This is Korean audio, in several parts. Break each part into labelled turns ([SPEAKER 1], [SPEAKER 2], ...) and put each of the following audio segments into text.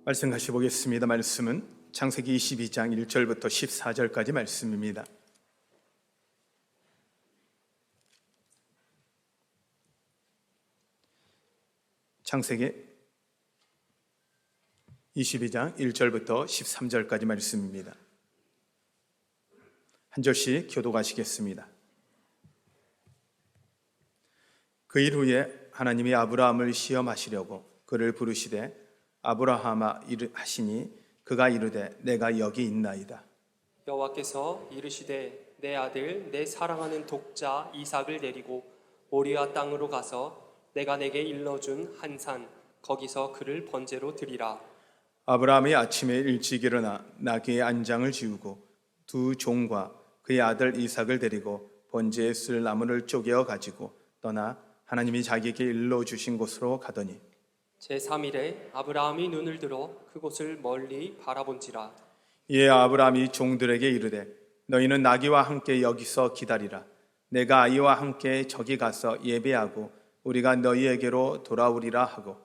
[SPEAKER 1] 말씀 같이 보겠습니다. 말씀은 창세기 22장 1절부터 14절까지 말씀입니다. 창세기 22장 1절부터 13절까지 말씀입니다. 한 절씩 교독하시겠습니다. 그 일 후에 하나님이 아브라함을 시험하시려고 그를 부르시되 아브라함아 하시니 그가 이르되 내가 여기 있나이다.
[SPEAKER 2] 여호와께서 이르시되 내 아들 내 사랑하는 독자 이삭을 데리고 모리아 땅으로 가서 내가 내게 일러준 한 산 거기서 그를 번제로 드리라.
[SPEAKER 1] 아브라함이 아침에 일찍 일어나 나귀의 안장을 지우고 두 종과 그의 아들 이삭을 데리고 번제에 쓸 나무를 쪼개어 가지고 떠나 하나님이 자기에게 일러주신 곳으로 가더니
[SPEAKER 2] 제3일에 아브라함이 눈을 들어 그곳을 멀리 바라본지라.
[SPEAKER 1] 이에 아브라함이 종들에게 이르되 너희는 나귀와 함께 여기서 기다리라. 내가 아이와 함께 저기 가서 예배하고 우리가 너희에게로 돌아오리라 하고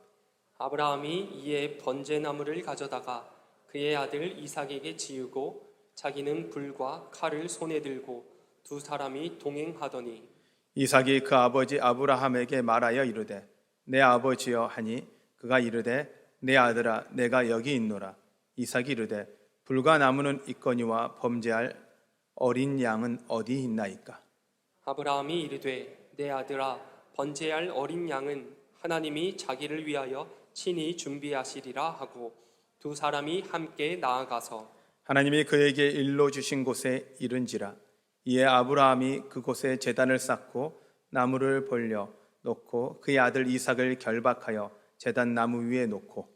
[SPEAKER 2] 아브라함이 이에 번제나무를 가져다가 그의 아들 이삭에게 지우고 자기는 불과 칼을 손에 들고 두 사람이 동행하더니
[SPEAKER 1] 이삭이 그 아버지 아브라함에게 말하여 이르되 내 아버지여 하니 그가 이르되 내 아들아 내가 여기 있노라. 이삭이 이르되 불과 나무는 있거니와 범죄할 어린 양은 어디 있나이까.
[SPEAKER 2] 아브라함이 이르되 내 아들아 번제할 어린 양은 하나님이 자기를 위하여 친히 준비하시리라 하고 두 사람이 함께 나아가서
[SPEAKER 1] 하나님이 그에게 일러 주신 곳에 이른지라. 이에 아브라함이 그곳에 제단을 쌓고 나무를 벌려 놓고 그의 아들 이삭을 결박하여 제단 나무 위에 놓고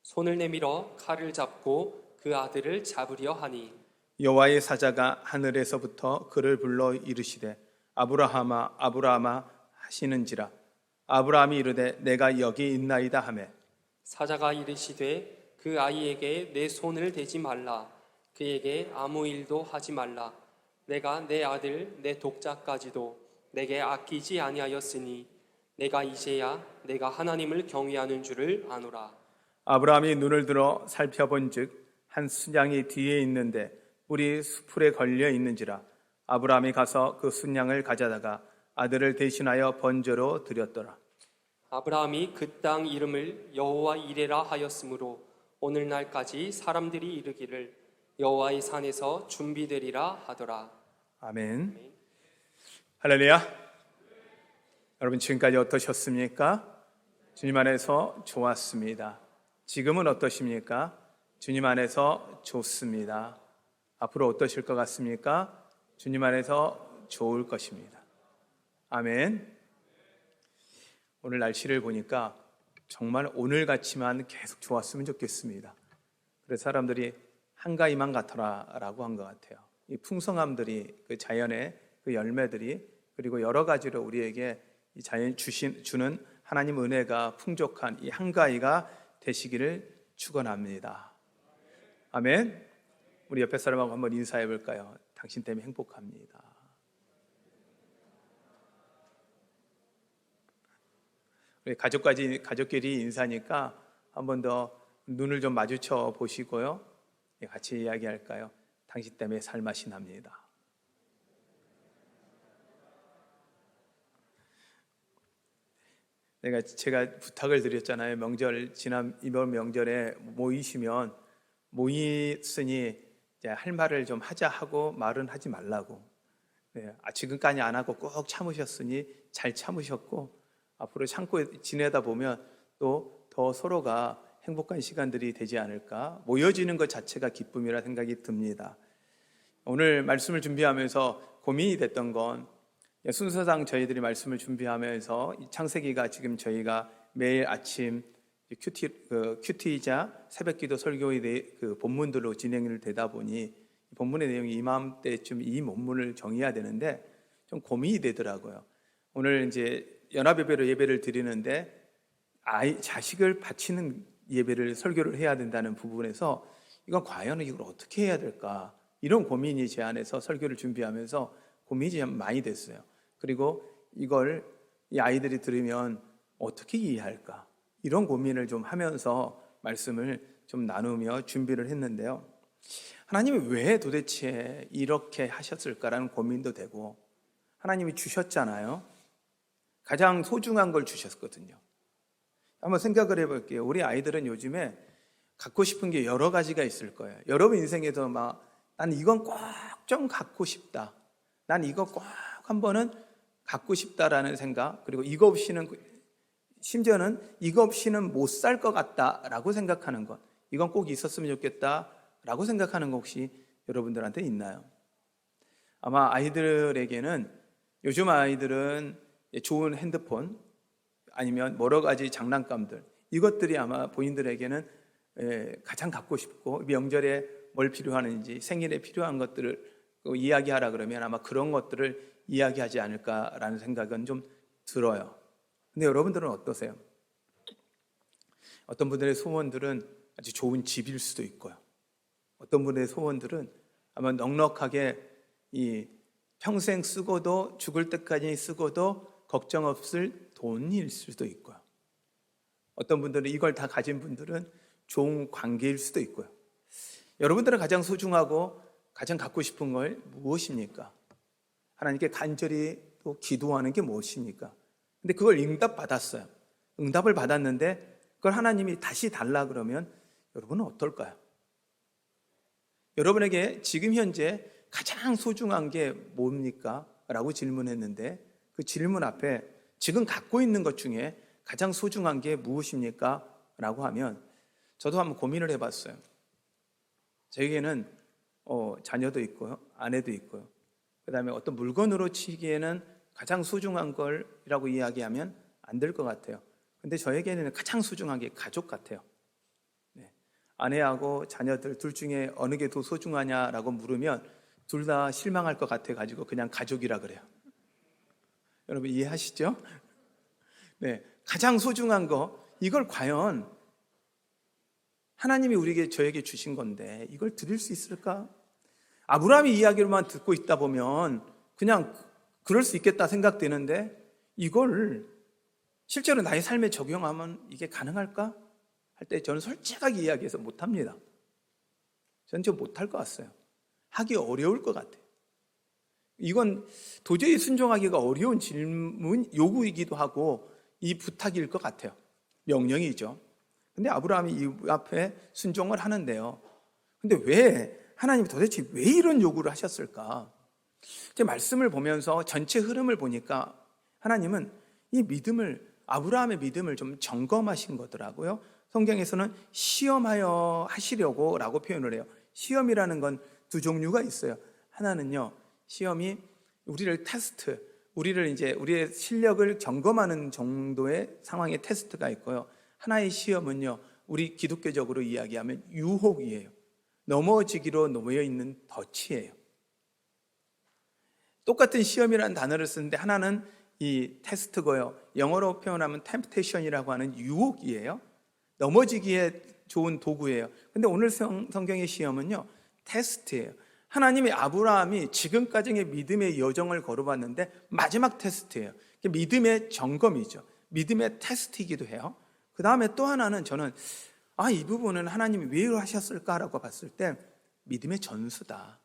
[SPEAKER 2] 손을 내밀어 칼을 잡고 그 아들을 잡으려 하니
[SPEAKER 1] 여호와의 사자가 하늘에서부터 그를 불러 이르시되 아브라함아 아브라함아 하시는지라. 아브라함이 이르되 내가 여기 있나이다 하매
[SPEAKER 2] 사자가 이르시되 그 아이에게 내 손을 대지 말라. 그에게 아무 일도 하지 말라. 내가 내 아들 내 독자까지도 내게 아끼지 아니하였으니 내가 이제야 내가 하나님을 경외하는 줄을 아노라.
[SPEAKER 1] 아브라함이 눈을 들어 살펴본즉 한 순양이 뒤에 있는데 뿔이 수풀에 걸려 있는지라. 아브라함이 가서 그 순양을 가져다가 아들을 대신하여 번제로 드렸더라.
[SPEAKER 2] 아브라함이 그 땅 이름을 여호와 이레라 하였으므로 오늘날까지 사람들이 이르기를 여호와의 산에서 준비되리라 하더라.
[SPEAKER 1] 아멘. 할렐루야. 여러분 지금까지 어떠셨습니까? 주님 안에서 좋았습니다. 지금은 어떠십니까? 주님 안에서 좋습니다. 앞으로 어떠실 것 같습니까? 주님 안에서 좋을 것입니다. 아멘. 오늘 날씨를 보니까 정말 오늘같이만 계속 좋았으면 좋겠습니다. 그래서 사람들이 한가위만 같아라 라고 한 것 같아요. 이 풍성함들이 그 자연의 그 열매들이 그리고 여러 가지로 우리에게 이 자연 주는 하나님 은혜가 풍족한 이 한가위가 되시기를 축원합니다. 아멘. 우리 옆에 사람하고 한번 인사해 볼까요? 당신 때문에 행복합니다. 우리 가족끼리 인사니까 한 번 더 눈을 좀 마주쳐 보시고요. 같이 이야기할까요? 당신 때문에 살맛이 납니다. 제가 부탁을 드렸잖아요. 이번 명절에 모이시면 모이으니 할 말을 좀 하자 하고 말은 하지 말라고. 지금까지 안 하고 꼭 참으셨으니 잘 참으셨고 앞으로 참고 지내다 보면 또 더 서로가 행복한 시간들이 되지 않을까. 모여지는 것 자체가 기쁨이라 생각이 듭니다. 오늘 말씀을 준비하면서 고민이 됐던 건 순서상 저희들이 말씀을 준비하면서 창세기가 지금 저희가 매일 아침 큐티이자 새벽기도 설교의 그 본문들로 진행을 되다 보니 본문의 내용이 이맘때쯤 이 본문을 정의해야 되는데 좀 고민이 되더라고요. 오늘 이제 연합예배로 예배를 드리는데 자식을 바치는 예배를 설교를 해야 된다는 부분에서 이건 과연 이걸 어떻게 해야 될까? 이런 고민이 제 안에서 설교를 준비하면서 고민이 좀 많이 됐어요. 그리고 이걸 이 아이들이 들으면 어떻게 이해할까? 이런 고민을 좀 하면서 말씀을 좀 나누며 준비를 했는데요. 하나님이 왜 도대체 이렇게 하셨을까라는 고민도 되고, 하나님이 주셨잖아요. 가장 소중한 걸 주셨거든요. 한번 생각을 해볼게요. 우리 아이들은 요즘에 갖고 싶은 게 여러 가지가 있을 거예요. 여러분 인생에도 난 이건 꼭 좀 갖고 싶다. 난 이거 꼭 한 번은 갖고 싶다라는 생각, 그리고 이거 없이는, 심지어는 이거 없이는 못 살 것 같다라고 생각하는 것, 이건 꼭 있었으면 좋겠다라고 생각하는 것 혹시 여러분들한테 있나요? 아마 아이들에게는, 요즘 아이들은 좋은 핸드폰 아니면 여러 가지 장난감들, 이것들이 아마 본인들에게는 가장 갖고 싶고, 명절에 뭘 필요하는지, 생일에 필요한 것들을 이야기하라 그러면 아마 그런 것들을 이야기하지 않을까라는 생각은 좀 들어요. 근데 여러분들은 어떠세요? 어떤 분들의 소원들은 아주 좋은 집일 수도 있고요. 어떤 분들의 소원들은 아마 넉넉하게 이 평생 쓰고도, 죽을 때까지 쓰고도 걱정 없을 돈일 수도 있고요. 어떤 분들은, 이걸 다 가진 분들은 좋은 관계일 수도 있고요. 여러분들은 가장 소중하고 가장 갖고 싶은 걸 무엇입니까? 하나님께 간절히 또 기도하는 게 무엇입니까? 근데 그걸 응답받았어요. 응답을 받았는데 그걸 하나님이 다시 달라 그러면 여러분은 어떨까요? 여러분에게 지금 현재 가장 소중한 게 뭡니까? 라고 질문했는데, 그 질문 앞에 지금 갖고 있는 것 중에 가장 소중한 게 무엇입니까? 라고 하면 저도 한번 고민을 해봤어요. 저에게는 자녀도 있고요, 아내도 있고요, 그 다음에 어떤 물건으로 치기에는 가장 소중한 걸이라고 이야기하면 안 될 것 같아요. 근데 저에게는 가장 소중한 게 가족 같아요. 네. 아내하고 자녀들 둘 중에 어느 게 더 소중하냐라고 물으면 둘 다 실망할 것 같아가지고 그냥 가족이라 그래요. 여러분 이해하시죠? 네, 가장 소중한 거, 이걸 과연 하나님이 우리에게, 저에게 주신 건데 이걸 드릴 수 있을까? 아브라함의 이야기로만 듣고 있다 보면 그냥 그럴 수 있겠다 생각되는데, 이걸 실제로 나의 삶에 적용하면 이게 가능할까? 할 때 저는 솔직하게 이야기해서 못합니다. 저는 좀 못할 것 같아요. 하기 어려울 것 같아요. 이건 도저히 순종하기가 어려운 질문, 요구이기도 하고 이 부탁일 것 같아요. 명령이죠. 근데 아브라함이 이 앞에 순종을 하는데요. 근데 왜 하나님이 도대체 왜 이런 요구를 하셨을까? 제 말씀을 보면서 전체 흐름을 보니까 하나님은 이 믿음을, 아브라함의 믿음을 좀 점검하신 거더라고요. 성경에서는 시험하여 하시려고 라고 표현을 해요. 시험이라는 건 두 종류가 있어요. 하나는요, 시험이 우리를 테스트, 우리의 실력을 점검하는 정도의 상황의 테스트가 있고요. 하나의 시험은요, 우리 기독교적으로 이야기하면 유혹이에요. 넘어지기로 놓여 있는 덫이에요. 똑같은 시험이라는 단어를 쓰는데 하나는 이 테스트고요, 영어로 표현하면 템프테이션이라고 하는 유혹이에요. 넘어지기에 좋은 도구예요. 근데 오늘 성경의 시험은요, 테스트예요. 하나님이 아브라함이 지금까지의 믿음의 여정을 걸어봤는데 마지막 테스트예요. 믿음의 점검이죠. 믿음의 테스트이기도 해요. 그 다음에 또 하나는, 저는 이 부분은 하나님이 왜 하셨을까라고 봤을 때 믿음의 전수다.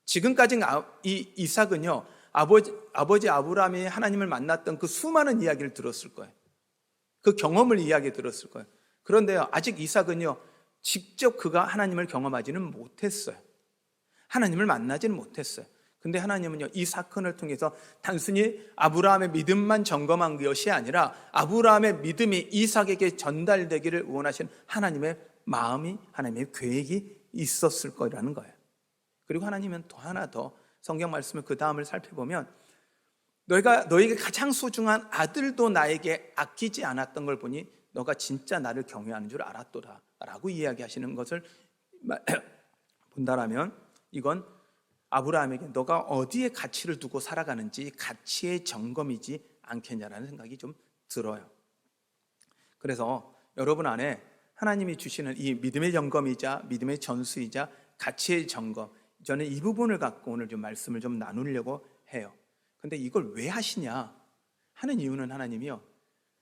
[SPEAKER 1] 지금까지 이 이삭은요, 아버지 아브라함이 하나님을 만났던 그 수많은 이야기를 들었을 거예요. 그 경험을 이야기 들었을 거예요. 그런데요, 아직 이삭은요, 직접 그가 하나님을 경험하지는 못했어요. 하나님을 만나지는 못했어요. 근데 하나님은요, 이 사건을 통해서 단순히 아브라함의 믿음만 점검한 것이 아니라 아브라함의 믿음이 이삭에게 전달되기를 원하신 하나님의 마음이, 하나님의 계획이 있었을 거라는 거예요. 그리고 하나님은 또 하나 더, 성경 말씀을 그 다음을 살펴보면 너에게 가장 소중한 아들도 나에게 아끼지 않았던 걸 보니 너가 진짜 나를 경외하는 줄 알았도다 라고 이야기하시는 것을 본다라면, 이건 아브라함에게 너가 어디에 가치를 두고 살아가는지 가치의 점검이지 않겠냐라는 생각이 좀 들어요. 그래서 여러분 안에 하나님이 주시는 이 믿음의 점검이자 믿음의 전수이자 가치의 점검, 저는 이 부분을 갖고 오늘 좀 말씀을 좀 나누려고 해요. 근데 이걸 왜 하시냐 하는 이유는,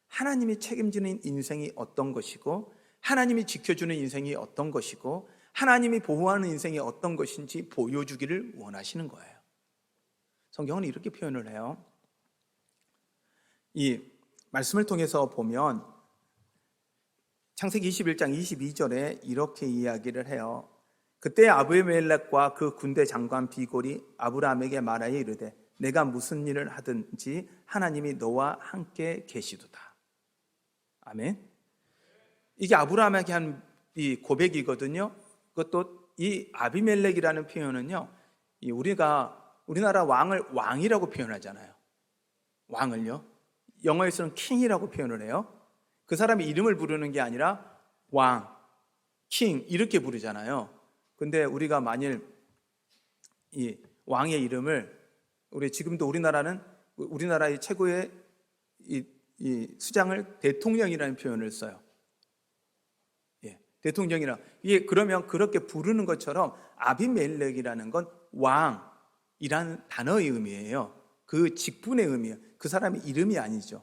[SPEAKER 1] 하나님이 책임지는 인생이 어떤 것이고 하나님이 지켜주는 인생이 어떤 것이고 하나님이 보호하는 인생이 어떤 것인지 보여주기를 원하시는 거예요. 성경은 이렇게 표현을 해요. 이 말씀을 통해서 보면 창세기 21장 22절에 이렇게 이야기를 해요. 그때 아비멜렉과 그 군대 장관 비골이 아브라함에게 말하여 이르되 내가 무슨 일을 하든지 하나님이 너와 함께 계시도다. 아멘. 이게 아브라함에게 한 이 고백이거든요. 그것도 이 아비멜렉이라는 표현은요, 우리나라 왕을 왕이라고 표현하잖아요. 왕을요. 영어에서는 킹이라고 표현을 해요. 그 사람의 이름을 부르는 게 아니라 왕, 킹 이렇게 부르잖아요. 근데 우리가 만일 이 왕의 이름을 지금도 우리나라의 최고의 이 수장을 대통령이라는 표현을 써요. 예, 대통령이라. 이게 그러면 그렇게 부르는 것처럼 아비멜렉이라는 건 왕이라는 단어의 의미예요. 그 직분의 의미예요. 그 사람의 이름이 아니죠.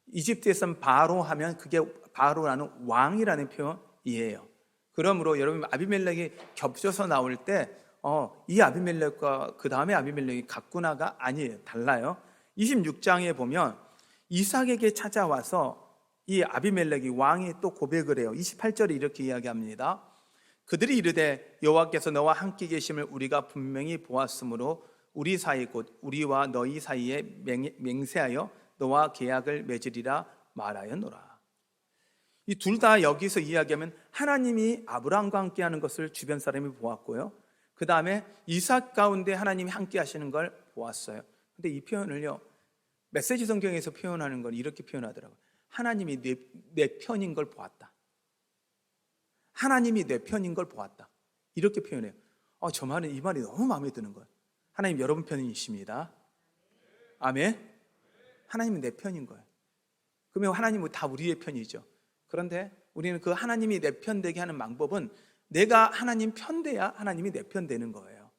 [SPEAKER 1] 이집트에서는 바로 하면 그게 바로라는 왕이라는 표현이에요. 그러므로 여러분 아비멜렉이 겹쳐서 나올 때 이 아비멜렉과 그 다음에 아비멜렉이 같구나가 아니에요. 달라요. 26장에 보면 이삭에게 찾아와서 이 아비멜렉이 왕이 또 고백을 해요. 28절에 이렇게 이야기합니다. 그들이 이르되 여호와께서 너와 함께 계심을 우리가 분명히 보았으므로 우리 사이 곧 우리와 너희 사이에 맹세하여 너와 계약을 맺으리라 말하였노라. 이 둘 다 여기서 이야기하면 하나님이 아브라함과 함께 하는 것을 주변 사람이 보았고요. 그 다음에 이삭 가운데 하나님이 함께 하시는 걸 보았어요. 근데 이 표현을요, 메시지 성경에서 표현하는 건 이렇게 표현하더라고요. 하나님이 내 편인 걸 보았다. 하나님이 내 편인 걸 보았다. 이렇게 표현해요. 이 말이 너무 마음에 드는 거예요. 하나님 여러분 편이십니다. 아멘. 하나님은 내 편인 거예요. 그러면 하나님은 다 우리의 편이죠. 그런데 우리는 그 하나님이 내 편 되게 하는 방법은 내가 하나님 편 돼야 하나님이 내 편 되는 거예요.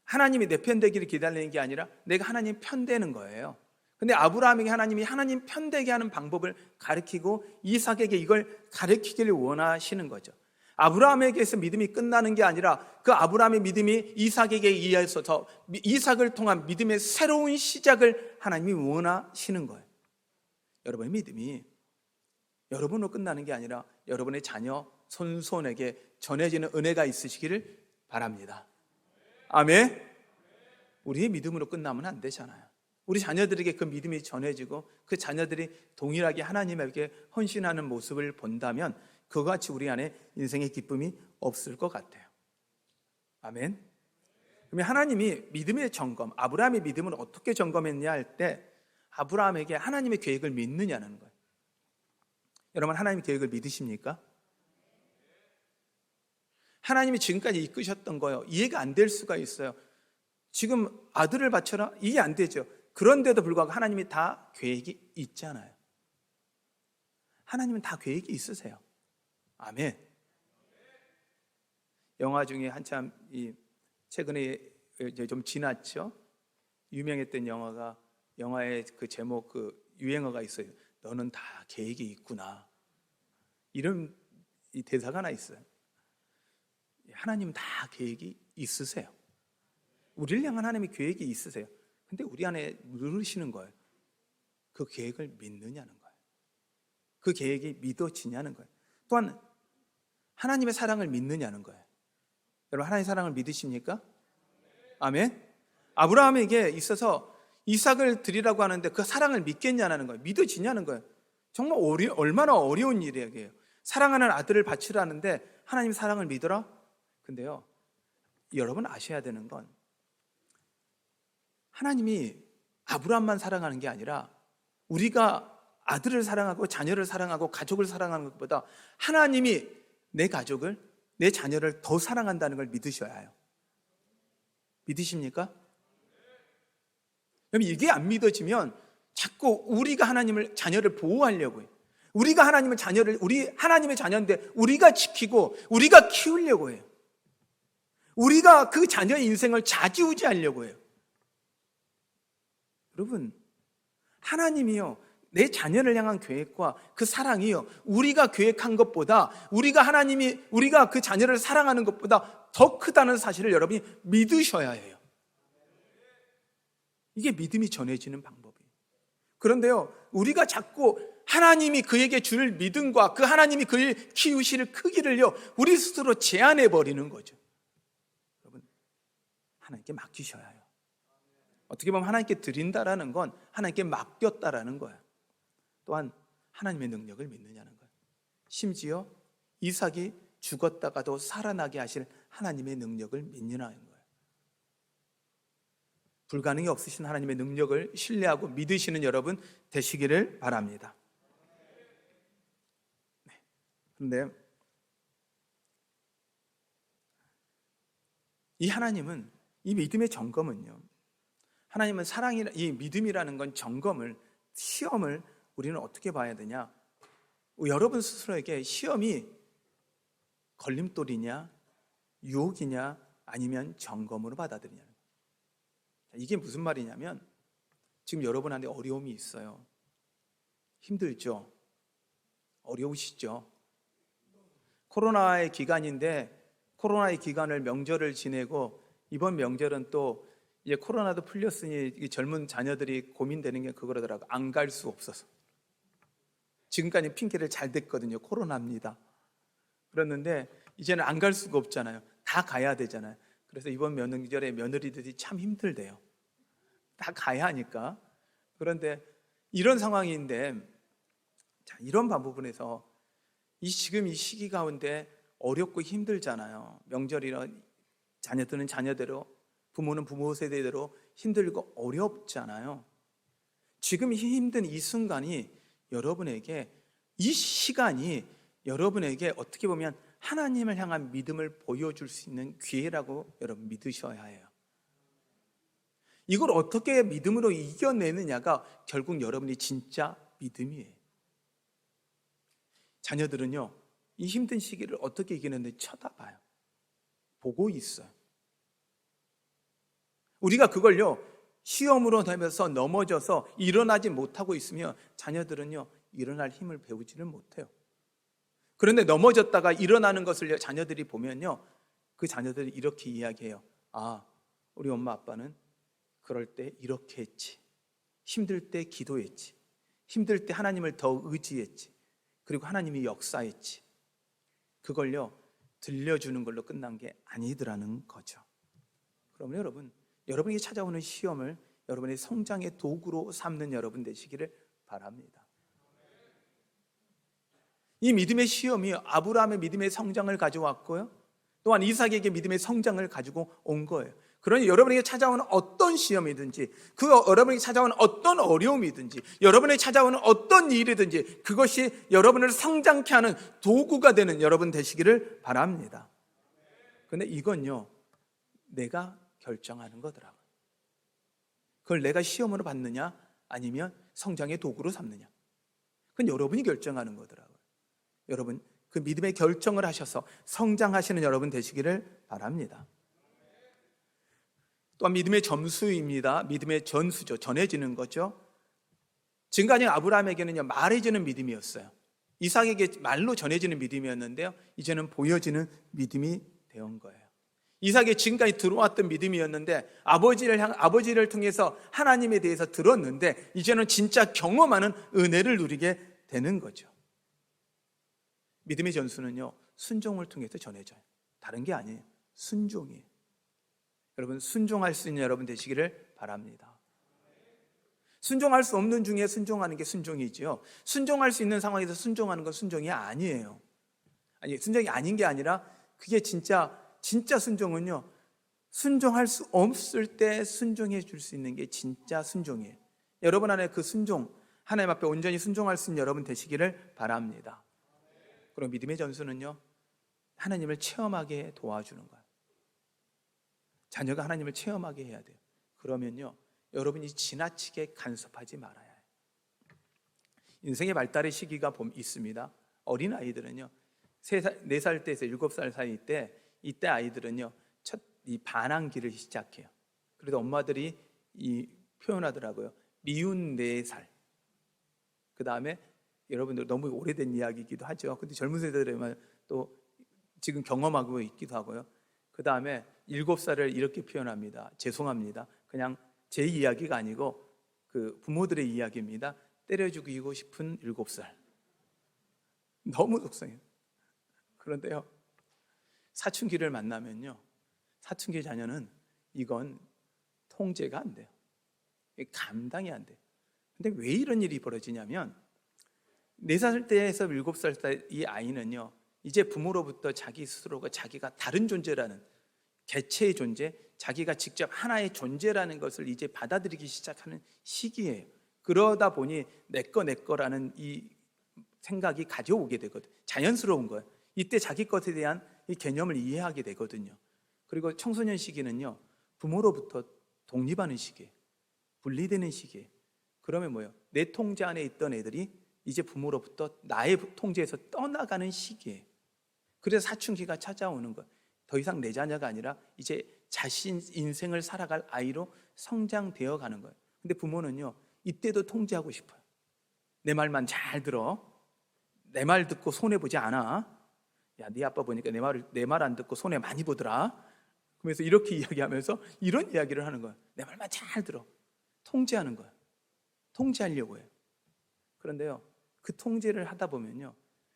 [SPEAKER 1] 하나님이 내 편 되기를 기다리는 게 아니라 내가 하나님 편 되는 거예요. 근데 아브라함에게 하나님이 하나님 편 되게 하는 방법을 가르치고 이삭에게 이걸 가르치기를 원하시는 거죠. 아브라함에게서 믿음이 끝나는 게 아니라 그 아브라함의 믿음이 이삭에게 의해서 이삭을 통한 믿음의 새로운 시작을 하나님이 원하시는 거예요. 여러분의 믿음이 여러분으로 끝나는 게 아니라 여러분의 자녀, 손손에게 전해지는 은혜가 있으시기를 바랍니다. 아멘. 우리의 믿음으로 끝나면 안 되잖아요. 우리 자녀들에게 그 믿음이 전해지고 그 자녀들이 동일하게 하나님에게 헌신하는 모습을 본다면 그와 같이 우리 안에 인생의 기쁨이 없을 것 같아요. 아멘. 그러면 하나님이 믿음의 점검, 아브라함의 믿음을 어떻게 점검했냐 할 때 아브라함에게 하나님의 계획을 믿느냐는 거예요. 여러분 하나님의 계획을 믿으십니까? 하나님이 지금까지 이끄셨던 거요, 이해가 안 될 수가 있어요. 지금 아들을 바쳐라? 이해 안 되죠. 그런데도 불구하고 하나님이 다 계획이 있잖아요. 하나님은 다 계획이 있으세요. 아멘. 영화 중에 한참 최근에 이제 좀 지났죠. 유명했던 영화의 그 제목, 그 유행어가 있어요. 너는 다 계획이 있구나. 이런 이 대사가 하나 있어요. 하나님은 다 계획이 있으세요. 우리를 향한 하나님의 계획이 있으세요. 근데 우리 안에 누르시는 거예요. 그 계획을 믿느냐는 거예요. 그 계획이 믿어지냐는 거예요. 또한 하나님의 사랑을 믿느냐는 거예요. 여러분 하나님의 사랑을 믿으십니까? 아멘. 아브라함에게 있어서 이삭을 드리라고 하는데 그 사랑을 믿겠냐는 거예요. 믿어지냐는 거예요. 정말 얼마나 어려운 일이에요. 사랑하는 아들을 바치라는데 하나님 사랑을 믿어라? 근데요, 여러분 아셔야 되는 건 하나님이 아브라함만 사랑하는 게 아니라 우리가 아들을 사랑하고 자녀를 사랑하고 가족을 사랑하는 것보다 하나님이 내 가족을, 내 자녀를 더 사랑한다는 걸 믿으셔야 해요. 믿으십니까? 그럼 이게 안 믿어지면 자꾸 우리가 자녀를 보호하려고 해요. 우리가 하나님의 자녀인데 우리가 지키고 우리가 키우려고 해요. 우리가 그 자녀의 인생을 좌지우지하려고 해요. 여러분, 하나님이요, 내 자녀를 향한 계획과 그 사랑이요, 우리가 계획한 것보다, 우리가 그 자녀를 사랑하는 것보다 더 크다는 사실을 여러분이 믿으셔야 해요. 이게 믿음이 전해지는 방법이에요. 그런데요, 우리가 자꾸 하나님이 그에게 줄 믿음과 그 하나님이 그를 키우실 크기를요, 우리 스스로 제한해 버리는 거죠. 여러분, 하나님께 맡기셔야 해요. 어떻게 보면 하나님께 드린다라는 건 하나님께 맡겼다라는 거예요. 또한 하나님의 능력을 믿느냐는 거예요. 심지어 이삭이 죽었다가도 살아나게 하실 하나님의 능력을 믿느냐는 거예요. 불가능이 없으신 하나님의 능력을 신뢰하고 믿으시는 여러분 되시기를 바랍니다. 그런데 이 하나님은, 이 믿음의 점검은요, 하나님은 이 믿음이라는 건 점검을, 시험을 우리는 어떻게 봐야 되냐? 여러분 스스로에게 시험이 걸림돌이냐, 유혹이냐, 아니면 점검으로 받아들이냐. 이게 무슨 말이냐면, 지금 여러분한테 어려움이 있어요. 힘들죠? 어려우시죠? 코로나의 기간인데, 코로나의 기간을 명절을 지내고, 이번 명절은 또 이제 코로나도 풀렸으니 젊은 자녀들이 고민되는 게 그거더라고요. 안 갈 수 없어서. 지금까지 핑계를 잘 댔거든요. 코로나입니다. 그랬는데 이제는 안 갈 수가 없잖아요. 다 가야 되잖아요. 그래서 이번 명절에 며느리들이 참 힘들대요. 다 가야 하니까. 그런데 이런 상황인데, 자, 이런 부분에서 지금 이 시기 가운데 어렵고 힘들잖아요. 명절이라 자녀들은 자녀대로, 부모는 부모 세대대로 힘들고 어렵잖아요. 지금 힘든 이 순간이 여러분에게, 이 시간이 여러분에게 어떻게 보면 하나님을 향한 믿음을 보여줄 수 있는 기회라고 여러분 믿으셔야 해요. 이걸 어떻게 믿음으로 이겨내느냐가 결국 여러분이 진짜 믿음이에요. 자녀들은요, 이 힘든 시기를 어떻게 이기는지 쳐다봐요. 보고 있어요. 우리가 그걸요, 시험으로 되면서 넘어져서 일어나지 못하고 있으면 자녀들은요, 일어날 힘을 배우지를 못해요. 그런데 넘어졌다가 일어나는 것을 자녀들이 보면요, 그 자녀들이 이렇게 이야기해요. 아, 우리 엄마 아빠는 그럴 때 이렇게 했지. 힘들 때 기도했지. 힘들 때 하나님을 더 의지했지. 그리고 하나님이 역사했지. 그걸요, 들려주는 걸로 끝난 게 아니더라는 거죠. 그러면 여러분에게 찾아오는 시험을 여러분의 성장의 도구로 삼는 여러분 되시기를 바랍니다. 이 믿음의 시험이 아브라함의 믿음의 성장을 가져왔고요, 또한 이삭에게 믿음의 성장을 가지고 온 거예요. 그러니 여러분에게 찾아오는 어떤 시험이든지, 여러분에게 찾아오는 어떤 어려움이든지, 여러분에게 찾아오는 어떤 일이든지, 그것이 여러분을 성장케 하는 도구가 되는 여러분 되시기를 바랍니다. 그런데 이건요, 내가 결정하는 거더라고요. 그걸 내가 시험으로 받느냐, 아니면 성장의 도구로 삼느냐, 그건 여러분이 결정하는 거더라고요. 여러분, 그 믿음의 결정을 하셔서 성장하시는 여러분 되시기를 바랍니다. 또한 믿음의 점수입니다. 믿음의 전수죠. 전해지는 거죠. 지금까지 아브라함에게는요, 말해지는 믿음이었어요. 이삭에게 말로 전해지는 믿음이었는데요, 이제는 보여지는 믿음이 되온 거예요. 이삭이 지금까지 들어왔던 믿음이었는데, 아버지를 통해서 하나님에 대해서 들었는데, 이제는 진짜 경험하는 은혜를 누리게 되는 거죠. 믿음의 전수는요, 순종을 통해서 전해져요. 다른 게 아니에요. 순종이에요. 여러분, 순종할 수 있는 여러분 되시기를 바랍니다. 순종할 수 없는 중에 순종하는 게 순종이지요, 순종할 수 있는 상황에서 순종하는 건 순종이 아니에요. 순종이 아닌 게 아니라, 그게 진짜 순종은요, 순종할 수 없을 때 순종해 줄 수 있는 게 진짜 순종이에요. 여러분 안에 그 순종, 하나님 앞에 온전히 순종할 수 있는 여러분 되시기를 바랍니다. 그리고 믿음의 전수는요, 하나님을 체험하게 도와주는 거예요. 자녀가 하나님을 체험하게 해야 돼요. 그러면요, 여러분이 지나치게 간섭하지 말아야 해요. 인생의 발달의 시기가 있습니다. 어린아이들은요, 4살 때에서 7살 사이 때, 이때 아이들은요, 이 반항기를 시작해요. 그래도 엄마들이 표현하더라고요. 미운 4살. 그 다음에 여러분들 너무 오래된 이야기이기도 하죠. 근데 젊은 세대들은 또 지금 경험하고 있기도 하고요. 그 다음에 7살을 이렇게 표현합니다. 죄송합니다. 그냥 제 이야기가 아니고 그 부모들의 이야기입니다. 때려 죽이고 싶은 7살. 너무 속상해요. 그런데요, 사춘기를 만나면요, 사춘기 자녀는 이건 통제가 안 돼요. 감당이 안 돼요. 근데 왜 이런 일이 벌어지냐면 4살 때에서 7살 때 이 아이는요, 이제 부모로부터 자기 스스로가 자기가 다른 존재라는, 개체의 존재, 자기가 직접 하나의 존재라는 것을 이제 받아들이기 시작하는 시기예요. 그러다 보니 내 거라는 이 생각이 가져오게 되거든요. 자연스러운 거예요. 이때 자기 것에 대한 이 개념을 이해하게 되거든요. 그리고 청소년 시기는요, 부모로부터 독립하는 시기예요. 분리되는 시기예요. 그러면 뭐예요? 내 통제 안에 있던 애들이 이제 부모로부터 나의 통제에서 떠나가는 시기예요. 그래서 사춘기가 찾아오는 거예요. 더 이상 내 자녀가 아니라 이제 자신 인생을 살아갈 아이로 성장되어 가는 거예요. 근데 부모는요, 이때도 통제하고 싶어요. 내 말만 잘 들어. 내 말 듣고 손해 보지 않아. 야, 네 아빠 보니까 내 말 안 듣고 손해 많이 보더라. 그러면서 이렇게 이야기하면서 이런 이야기를 하는 거예요. 내 말만 잘 들어. 통제하는 거예요. 통제하려고 해요. 그런데요, 그 통제를 하다 보면요,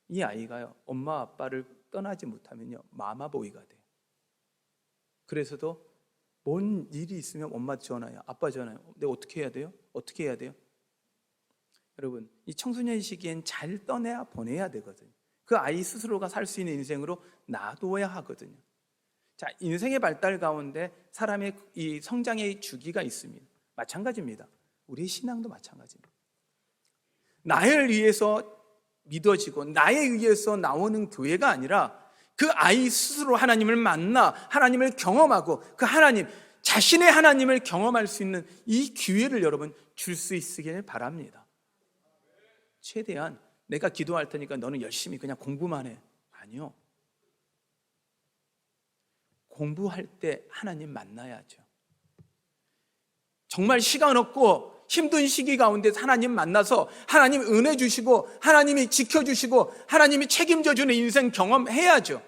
[SPEAKER 1] 이 아이가요, 엄마 아빠를 떠나지 못하면요, 마마보이가 돼요. 그래서도 뭔 일이 있으면 엄마 전화요, 아빠 전화요. 내가 어떻게 해야 돼요? 어떻게 해야 돼요? 여러분, 이 청소년 시기엔 잘 떠내야 보내야 되거든요. 그 아이 스스로가 살 수 있는 인생으로 놔둬야 하거든요. 자, 인생의 발달 가운데 사람의 이 성장의 주기가 있습니다. 마찬가지입니다. 우리의 신앙도 마찬가지입니다. 나를 위해서 믿어지고 나에 의해서 나오는 교회가 아니라 그 아이 스스로 하나님을 만나 하나님을 경험하고 그 하나님, 자신의 하나님을 경험할 수 있는 이 기회를 여러분 줄 수 있으길 바랍니다. 최대한 내가 기도할 테니까 너는 열심히 그냥 공부만 해. 아니요. 공부할 때 하나님 만나야죠. 정말 시간 없고 힘든 시기 가운데 하나님 만나서 하나님 은혜 주시고 하나님이 지켜주시고 하나님이 책임져 주는 인생 경험해야죠.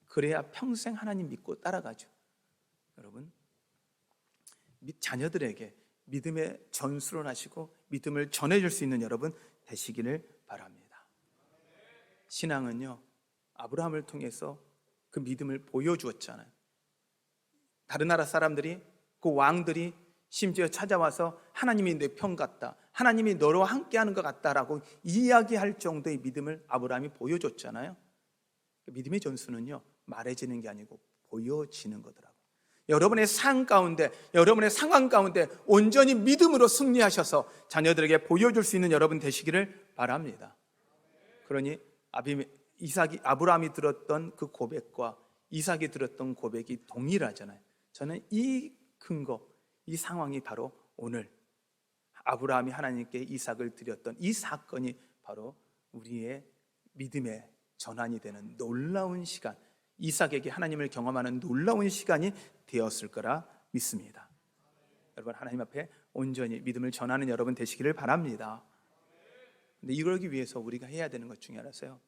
[SPEAKER 1] 그래야 평생 하나님 믿고 따라가죠. 여러분, 자녀들에게 믿음의 전수를 하시고 믿음을 전해줄 수 있는 여러분 되시기를 바랍니다. 신앙은요, 아브라함을 통해서 그 믿음을 보여주었잖아요. 다른 나라 사람들이, 그 왕들이 심지어 찾아와서 하나님이 내 편 같다, 하나님이 너로 함께하는 것 같다라고 이야기할 정도의 믿음을 아브라함이 보여줬잖아요. 믿음의 전수는요, 말해지는 게 아니고 보여지는 거더라고요. 여러분의 삶 가운데, 여러분의 상황 가운데 온전히 믿음으로 승리하셔서 자녀들에게 보여줄 수 있는 여러분 되시기를 바랍니다. 그러니 아브라함이 들었던 그 고백과 이삭이 들었던 고백이 동일하잖아요. 저는 이 근거, 이 상황이 바로 오늘 아브라함이 하나님께 이삭을 드렸던 이 사건이 바로 우리의 믿음의 전환이 되는 놀라운 시간, 이삭에게 하나님을 경험하는 놀라운 시간이 되었을 거라 믿습니다. 여러분, 하나님 앞에 온전히 믿음을 전하는 여러분 되시기를 바랍니다. 근데 이러기 위해서 우리가 해야 되는 것 중에 하나서요,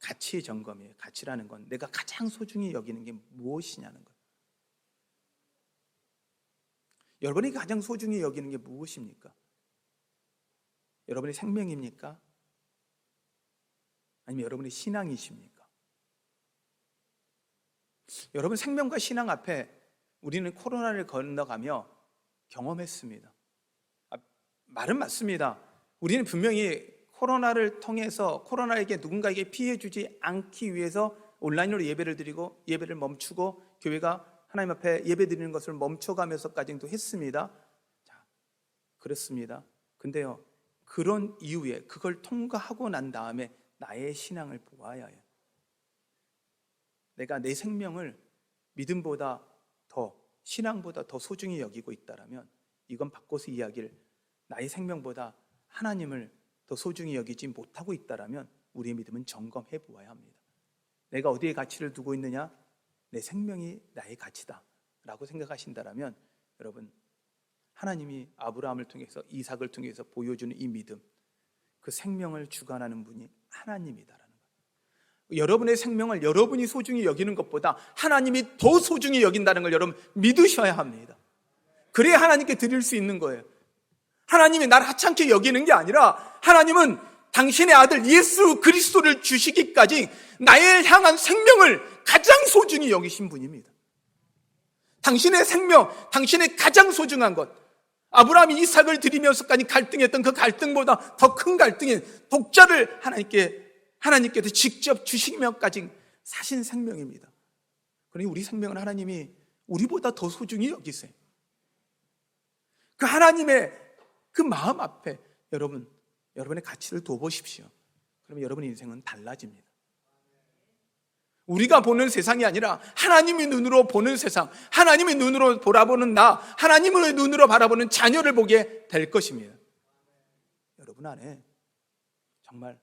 [SPEAKER 1] 가치 점검이에요. 가치라는 건 내가 가장 소중히 여기는 게 무엇이냐는 거예요. 여러분이 가장 소중히 여기는 게 무엇입니까? 여러분의 생명입니까? 아니면 여러분의 신앙이십니까? 여러분 생명과 신앙 앞에 우리는 코로나를 건너가며 경험했습니다. 말은 맞습니다. 우리는 분명히 코로나를 통해서 코로나에게 누군가에게 피해 주지 않기 위해서 온라인으로 예배를 드리고 예배를 멈추고 교회가 하나님 앞에 예배 드리는 것을 멈춰가면서까지도 했습니다. 자, 그렇습니다. 근데요, 그런 이후에 그걸 통과하고 난 다음에 나의 신앙을 보아야 해요. 내가 내 생명을 믿음보다 더, 신앙보다 더 소중히 여기고 있다라면 이건 바꿔서 이야기를, 나의 생명보다 하나님을 더 소중히 여기지 못하고 있다라면 우리의 믿음은 점검해 보아야 합니다. 내가 어디에 가치를 두고 있느냐? 내 생명이 나의 가치다 라고 생각하신다라면 여러분, 하나님이 아브라함을 통해서 이삭을 통해서 보여주는 이 믿음, 그 생명을 주관하는 분이 하나님이다라는 거예요. 여러분의 생명을 여러분이 소중히 여기는 것보다 하나님이 더 소중히 여긴다는 걸 여러분 믿으셔야 합니다. 그래야 하나님께 드릴 수 있는 거예요. 하나님이 나를 하찮게 여기는 게 아니라 하나님은 당신의 아들 예수 그리스도를 주시기까지 나의 향한 생명을 가장 소중히 여기신 분입니다. 당신의 생명, 당신의 가장 소중한 것, 아브라함이 이삭을 드리면서까지 갈등했던 그 갈등보다 더 큰 갈등인 독자를 하나님께서 직접 주시면까지 사신 생명입니다. 그러니 우리 생명은 하나님이 우리보다 더 소중히 여기세요. 그 하나님의 그 마음 앞에 여러분의 가치를 둬보십시오. 그러면 여러분의 인생은 달라집니다. 우리가 보는 세상이 아니라 하나님의 눈으로 보는 세상, 하나님의 눈으로 돌아보는 나, 하나님의 눈으로 바라보는 자녀를 보게 될 것입니다. 여러분 안에 정말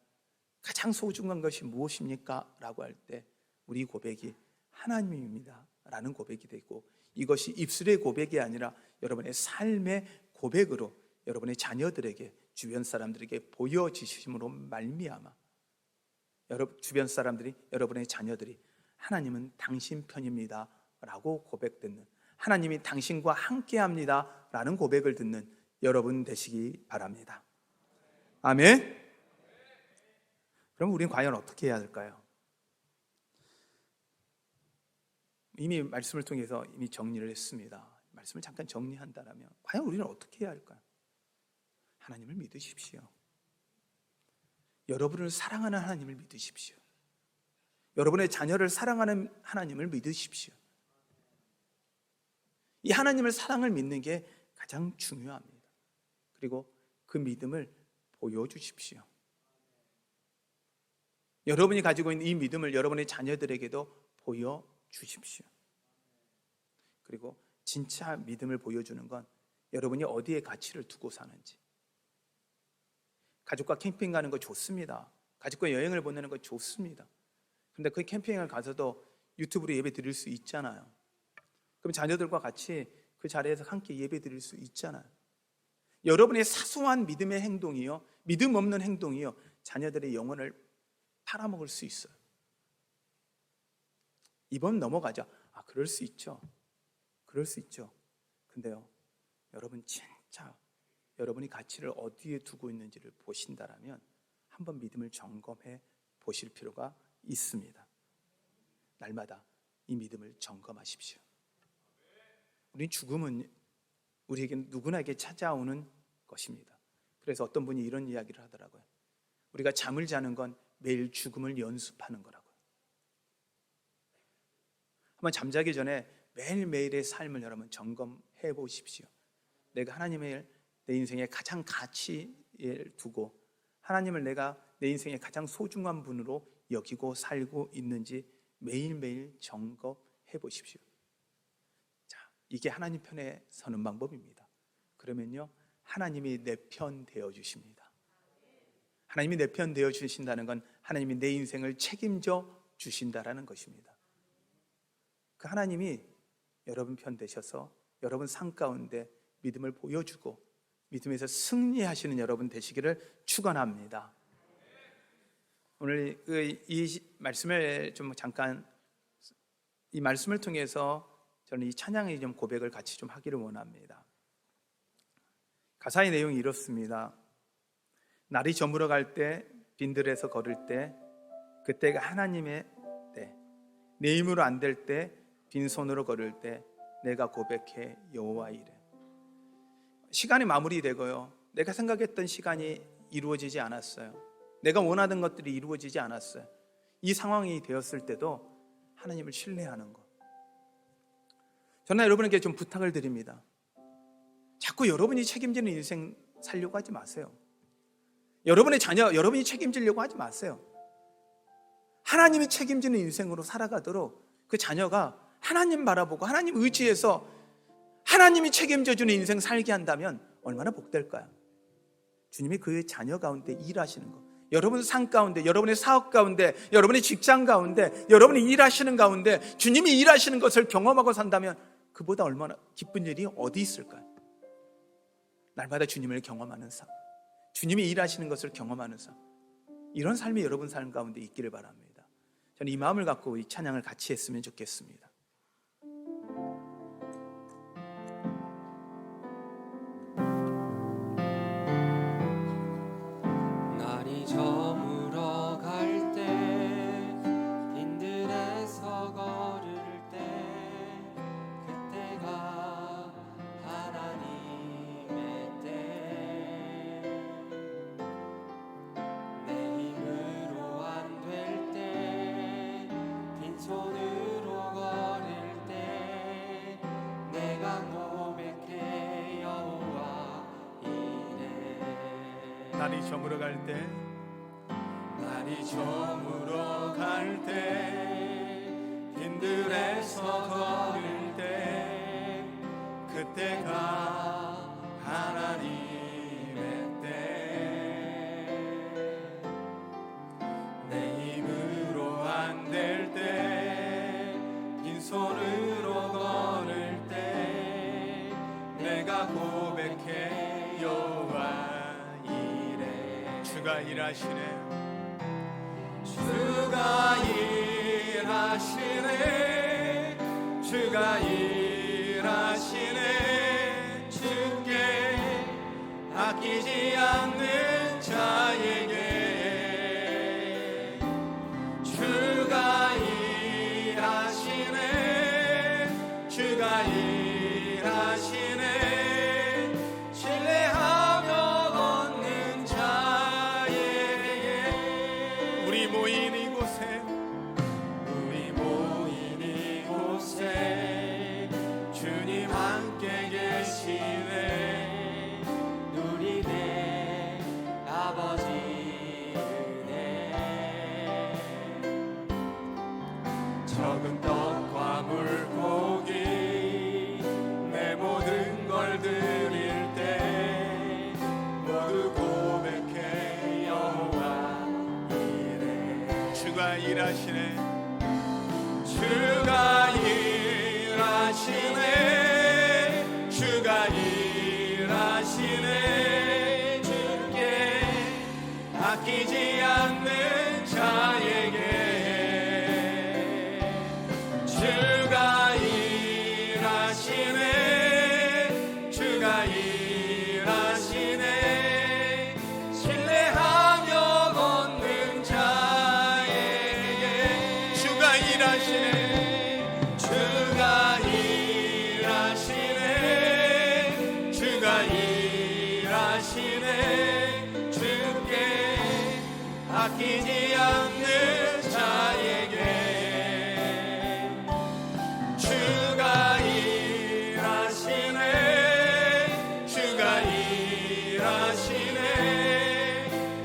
[SPEAKER 1] 가장 소중한 것이 무엇입니까? 라고 할 때 우리 고백이 하나님입니다 라는 고백이 되고, 이것이 입술의 고백이 아니라 여러분의 삶의 고백으로 여러분의 자녀들에게, 주변 사람들에게 보여지심으로 말미암아 주변 사람들이, 여러분의 자녀들이 하나님은 당신 편입니다 라고 고백듣는, 하나님이 당신과 함께합니다 라는 고백을 듣는 여러분 되시기 바랍니다. 아멘. 그럼 우리는 과연 어떻게 해야 할까요? 이미 말씀을 통해서 이미 정리를 했습니다. 말씀을 잠깐 정리한다면 과연 우리는 어떻게 해야 할까요? 하나님을 믿으십시오. 여러분을 사랑하는 하나님을 믿으십시오. 여러분의 자녀를 사랑하는 하나님을 믿으십시오. 이 하나님을 사랑을 믿는 게 가장 중요합니다. 그리고 그 믿음을 보여주십시오. 여러분이 가지고 있는 이 믿음을 여러분의 자녀들에게도 보여주십시오. 그리고 진짜 믿음을 보여주는 건 여러분이 어디에 가치를 두고 사는지. 가족과 캠핑 가는 거 좋습니다. 가족과 여행을 보내는 거 좋습니다. 그런데 그 캠핑을 가서도 유튜브로 예배 드릴 수 있잖아요. 그럼 자녀들과 같이 그 자리에서 함께 예배 드릴 수 있잖아요. 여러분의 사소한 믿음의 행동이요, 믿음 없는 행동이요, 자녀들의 영혼을 팔아먹을 수 있어요. 이번 넘어가자. 그럴 수 있죠. 그럴 수 있죠. 근데요, 여러분 진짜 여러분이 가치를 어디에 두고 있는지를 보신다라면 한번 믿음을 점검해 보실 필요가 있습니다. 날마다 이 믿음을 점검하십시오. 우리 죽음은 우리에게 누구나에게 찾아오는 것입니다. 그래서 어떤 분이 이런 이야기를 하더라고요. 우리가 잠을 자는 건 매일 죽음을 연습하는 거라고요. 한번 잠자기 전에 매일매일의 삶을 여러분 점검해 보십시오. 내가 하나님을 내 인생에 가장 가치에 두고 하나님을 내가 내 인생의 가장 소중한 분으로 여기고 살고 있는지 매일매일 점검해 보십시오. 자, 이게 하나님 편에 서는 방법입니다. 그러면요, 하나님이 내 편 되어 주십니다. 하나님이 내 편 되어 주신다는 건 하나님이 내 인생을 책임져 주신다라는 것입니다. 그 하나님이 여러분 편 되셔서 여러분 삶 가운데 믿음을 보여주고 믿음에서 승리하시는 여러분 되시기를 축원합니다. 오늘 이 말씀을 좀 잠깐, 이 말씀을 통해서 저는 이 찬양의 좀 고백을 같이 좀 하기를 원합니다. 가사의 내용이 이렇습니다. 날이 저물어 갈 때, 빈들에서 걸을 때, 그때가 하나님의 때, 내 힘으로 안 될 때, 빈손으로 걸을 때 내가 고백해 여호와 이래. 시간이 마무리되고요, 내가 생각했던 시간이 이루어지지 않았어요. 내가 원하던 것들이 이루어지지 않았어요. 이 상황이 되었을 때도 하나님을 신뢰하는 것. 저는 여러분에게 좀 부탁을 드립니다. 자꾸 여러분이 책임지는 인생 살려고 하지 마세요. 여러분의 자녀, 여러분이 책임지려고 하지 마세요. 하나님이 책임지는 인생으로 살아가도록 그 자녀가 하나님 바라보고 하나님 의지해서 하나님이 책임져주는 인생 살게 한다면 얼마나 복될까요? 주님이 그 자녀 가운데 일하시는 것, 여러분 삶 가운데, 여러분의 사업 가운데, 여러분의 직장 가운데, 여러분이 일하시는 가운데 주님이 일하시는 것을 경험하고 산다면 그보다 얼마나 기쁜 일이 어디 있을까요? 날마다 주님을 경험하는 삶, 주님이 일하시는 것을 경험하는 삶, 이런 삶이 여러분 삶 가운데 있기를 바랍니다. 저는 이 마음을 갖고 이 찬양을 같이 했으면 좋겠습니다.
[SPEAKER 2] 날이 저물어 갈 때, 빈들에서 걸을 때, 그때가 하나님의 때. 내 힘으로 안 될 때, 빈손으로 걸을 때, 내가 고백해 여호와 이래.
[SPEAKER 1] 날이 저물어 갈 때,
[SPEAKER 3] 날이 저물어 갈 때, 빈들에서 걸을 때, 그때가 하나님의 때. 내 힘으로 안 될 때, 빈손으로 걸을 때, 내가 고백해 여호와 이래.
[SPEAKER 1] 주가 일하시네.
[SPEAKER 3] 주가 일하시네. 주가 일하시네. 주께 아끼지 않는 자에게. 주가 일하시네. 주가 일하시네. 신뢰하며 얻는 자에게.
[SPEAKER 1] 우리 모인 이곳에,
[SPEAKER 3] 우리 모인 이곳에 주님 함께 계시네.
[SPEAKER 2] 누리네 아버지 은혜.
[SPEAKER 3] 적은 떡과 물고기 내 모든 걸 드릴 때, 모두 고백해 여호와 이래.
[SPEAKER 1] 주가 일하시네.
[SPEAKER 3] 주가 일하시네. 주가 일하시네. 주께 아끼지 않는 자에게. 주가 일하시네. 주가 일하시네. 신뢰하며 얻는 자에게.
[SPEAKER 1] 주가 일하시네.
[SPEAKER 3] 주가 일하시네. 주가 일하시네. 주께 아끼지 않는 자에게. 주가 일하시네. 주가 일하시네.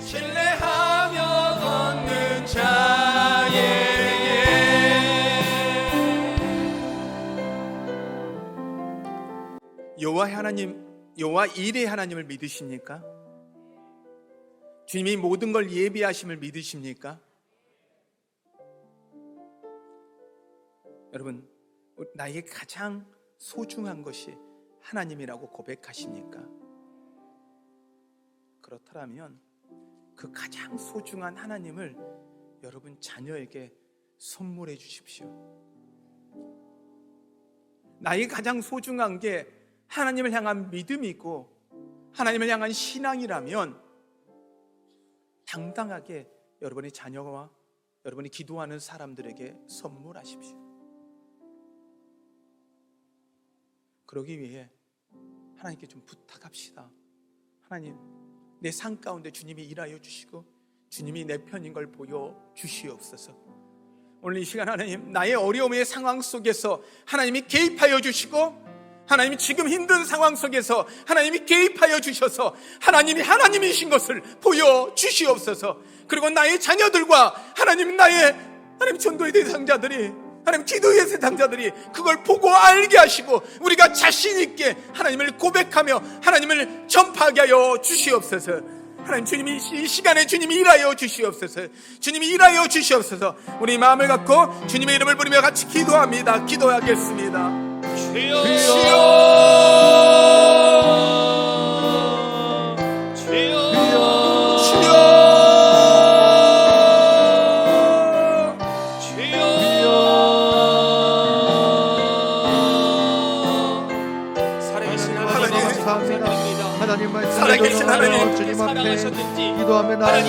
[SPEAKER 3] 신뢰하며 얻는 자에게.
[SPEAKER 1] 여호와 하나님, 여호와 일의 하나님을 믿으십니까? 주님이 모든 걸 예비하심을 믿으십니까? 여러분, 나에게 가장 소중한 것이 하나님이라고 고백하십니까? 그렇다면 그 가장 소중한 하나님을 여러분 자녀에게 선물해 주십시오. 나에게 가장 소중한 게 하나님을 향한 믿음이고 하나님을 향한 신앙이라면 당당하게 여러분의 자녀와 여러분이 기도하는 사람들에게 선물하십시오. 그러기 위해 하나님께 좀 부탁합시다. 하나님, 내 삶 가운데 주님이 일하여 주시고 주님이 내 편인 걸 보여주시옵소서. 오늘 이 시간 하나님, 나의 어려움의 상황 속에서 하나님이 개입하여 주시고 하나님이 지금 힘든 상황 속에서 하나님이 개입하여 주셔서 하나님이 하나님이신 것을 보여주시옵소서. 그리고 나의 자녀들과 하나님, 하나님 전도의 대상자들이, 하나님 기도의 대상자들이 그걸 보고 알게 하시고 우리가 자신 있게 하나님을 고백하며 하나님을 전파하게 하여 주시옵소서. 하나님, 주님이 이 시간에 주님이 일하여 주시옵소서. 주님이 일하여 주시옵소서. 우리 마음을 갖고 주님의 이름을 부르며 같이 기도합니다. 기도하겠습니다.
[SPEAKER 3] 주여,
[SPEAKER 2] 주여,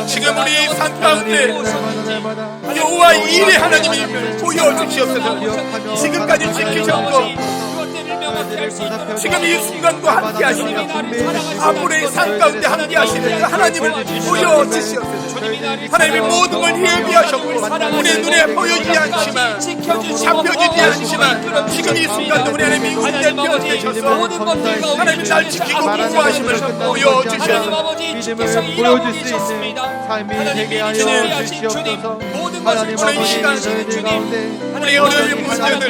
[SPEAKER 3] 지금 우리 삶 가운데 여호와 일의 하나님이 보여주시옵소서. 지금까지 지키셨고 지금 이 순간도 함께 하시며 앞으로의 삶 가운데 함께 하시는 그 하나님을 보여주시옵소서. 하나님이 모든 걸 예비하셨고 우리 눈에 보여지지 않지만 잡혀지지 않지만 지금 이 순간도 우리 하나님이 우리의 뼈 되셔서 하나님이 날 지키고 보호하심을 보여주셔서
[SPEAKER 4] 보여줄 수 있는 삶이 되게 하여 주시옵소서.
[SPEAKER 3] 오늘 이 시간 우리 어려운 문제들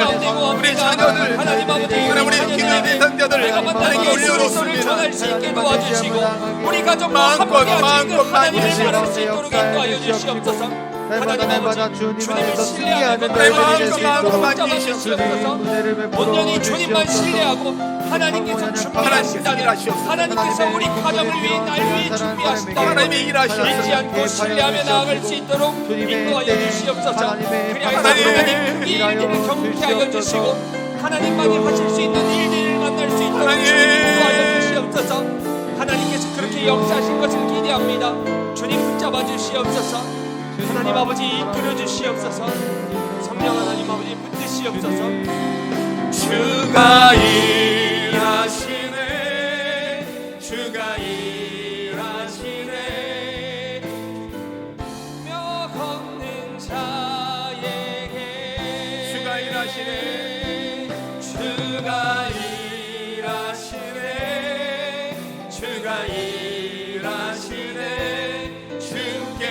[SPEAKER 3] 우리 자녀들 하나님 우리 기도의 대상자들 하나님께 올려놓습니다.
[SPEAKER 2] 우리 가족과 함께 하시고 하나님을 바랄 수 있도록 인도하여 주시옵소서. 하나님 아버지 주님을 신뢰하는
[SPEAKER 3] 마음껏
[SPEAKER 2] 만지시옵소서. 온전히 주님만 신뢰하고 하나님께서 준비하신다면 하나님께서 우리 가정을 위해 날 위해 준비하신다면
[SPEAKER 3] 하나님이 일하시옵소서.
[SPEAKER 2] 잊지 않고 신뢰하며 나아갈 수 있도록 인도하여 주시옵소서. 그리하여 하나님 이 일들을 경쾌 하여 주시고 하나님만이 하실 수 있는 일들을 만날 수 있도록 인도하여 주시옵소서. 하나님께서 그렇게 역사하신 것을 기대합니다. 주님 붙잡아 주시옵소서. 하나님 아버지 이끌어 주시옵소서. 성령 하나님 아버지 붙드시옵소서.
[SPEAKER 3] 주가 일하시네 주가 일하시네
[SPEAKER 2] 며 걷는 자에게
[SPEAKER 3] 주가 일하시네 주가 일하시네 주가 일하시네 주께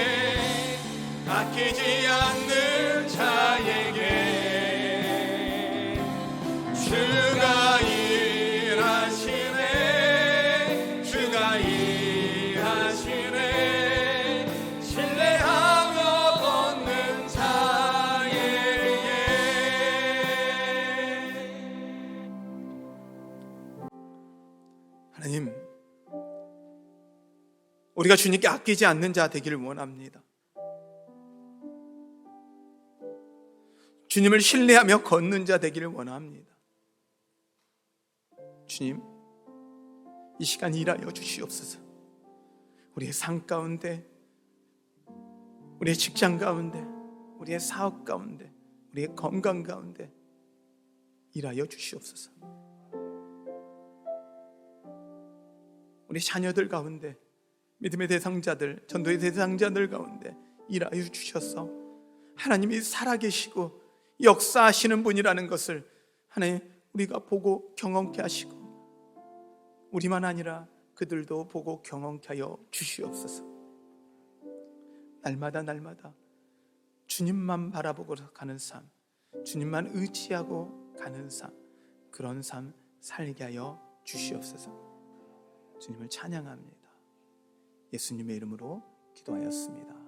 [SPEAKER 3] 아끼지 않는 자에게 주가 일하시네 주가 일하시네 신뢰하며 걷는 자에게. 하나님, 우리가 주님께 아끼지 않는 자 되기를 원합니다. 주님을 신뢰하며 걷는 자 되기를 원합니다. 주님, 이 시간 일하여 주시옵소서. 우리의 삶 가운데, 우리의 직장 가운데, 우리의 사업 가운데, 우리의 건강 가운데 일하여 주시옵소서. 우리 자녀들 가운데, 믿음의 대상자들, 전도의 대상자들 가운데 일하여 주셔서 하나님이 살아계시고 역사하시는 분이라는 것을 하나님 우리가 보고 경험케 하시고 우리만 아니라 그들도 보고 경험케 하여 주시옵소서. 날마다 주님만 바라보고 가는 삶, 주님만 의지하고 가는 삶, 그런 삶 살게 하여 주시옵소서. 주님을 찬양합니다. 예수님의 이름으로 기도하였습니다.